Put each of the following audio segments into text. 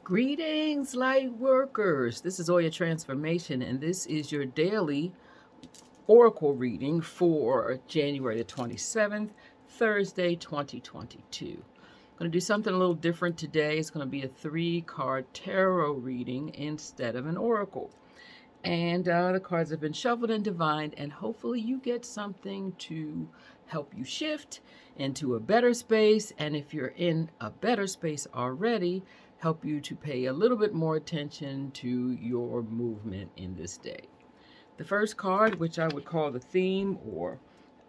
Greetings, light workers. This is Oya Transformation, and this is your daily Oracle reading for January the 27th, Thursday, 2022. I'm going to do something a little different today. It's going to be a 3-card tarot reading instead of an oracle. And the cards have been shuffled and divined, and hopefully you get something to help you shift into a better space. And if you're in a better space already, help you to pay a little bit more attention to your movement in this day. The first card, which I would call the theme or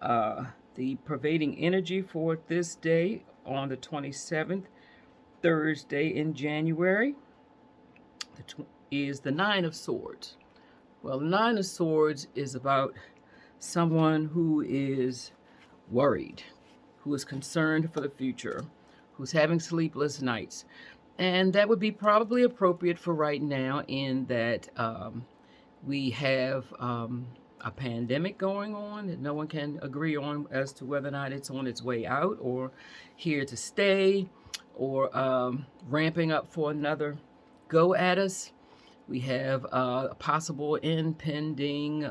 the pervading energy for this day on the 27th, Thursday in January, is the Nine of Swords. Well, the Nine of Swords is about someone who is worried, who is concerned for the future, who's having sleepless nights. And that would be probably appropriate for right now in that we have a pandemic going on that no one can agree on as to whether or not it's on its way out or here to stay or ramping up for another go at us. We have a possible impending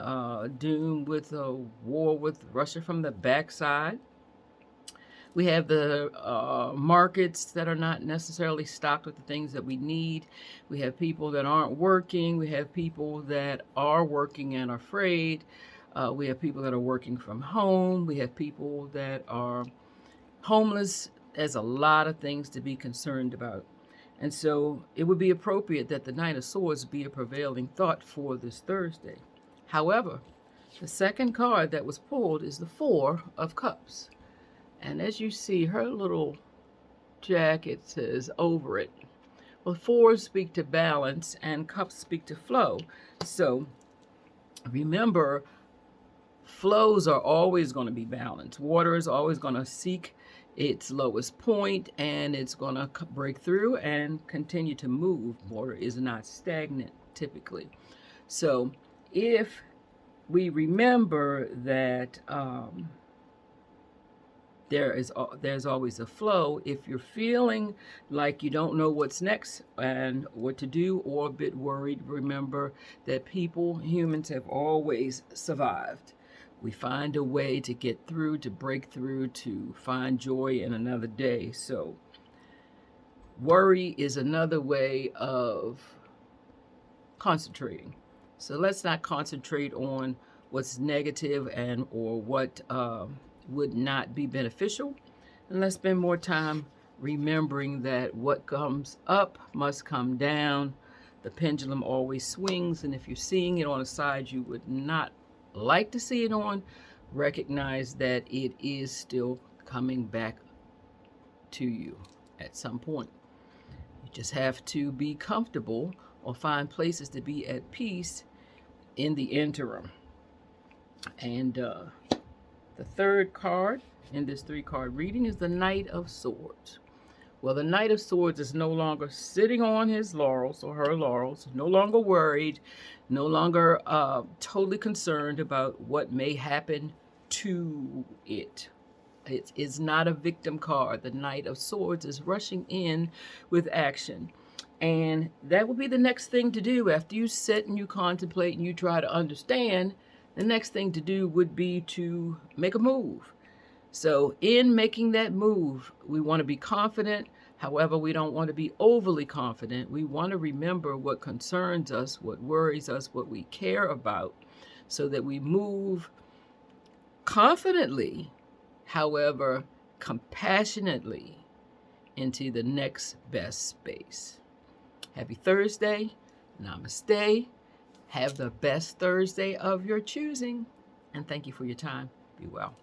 doom with a war with Russia from the backside. We have the markets that are not necessarily stocked with the things that we need. We have people that aren't working. We have people that are working and are afraid. We have people that are working from home. We have people that are homeless. There's a lot of things to be concerned about. And so it would be appropriate that the Nine of Swords be a prevailing thought for this Thursday. However, the second card that was pulled is the Four of Cups. And as you see, her little jacket says over it. Well, fours speak to balance and cups speak to flow. So remember, flows are always going to be balanced. Water is always going to seek its lowest point and it's going to break through and continue to move. Water is not stagnant typically. So if we remember that there's always a flow. If you're feeling like you don't know what's next and what to do or a bit worried, remember that humans have always survived. We find a way to get through, to break through, to find joy in another day. So worry is another way of concentrating. So let's not concentrate on what's negative and or what would not be beneficial. And let's spend more time remembering that what comes up must come down. The pendulum always swings, and if you're seeing it on a side you would not like to see it on, recognize that it is still coming back to you at some point. You just have to be comfortable or find places to be at peace in the interim. And the third card in this 3-card reading is the Knight of Swords. Well, the Knight of Swords is no longer sitting on his laurels or her laurels, no longer worried, no longer totally concerned about what may happen to it. It is not a victim card. The Knight of Swords is rushing in with action. And that will be the next thing to do after you sit and you contemplate and you try to understand. The next thing to do would be to make a move. So in making that move, we want to be confident. However, we don't want to be overly confident. We want to remember what concerns us, what worries us, what we care about, so that we move confidently, however, compassionately into the next best space. Happy Thursday. Namaste. Have the best Thursday of your choosing. And thank you for your time. Be well.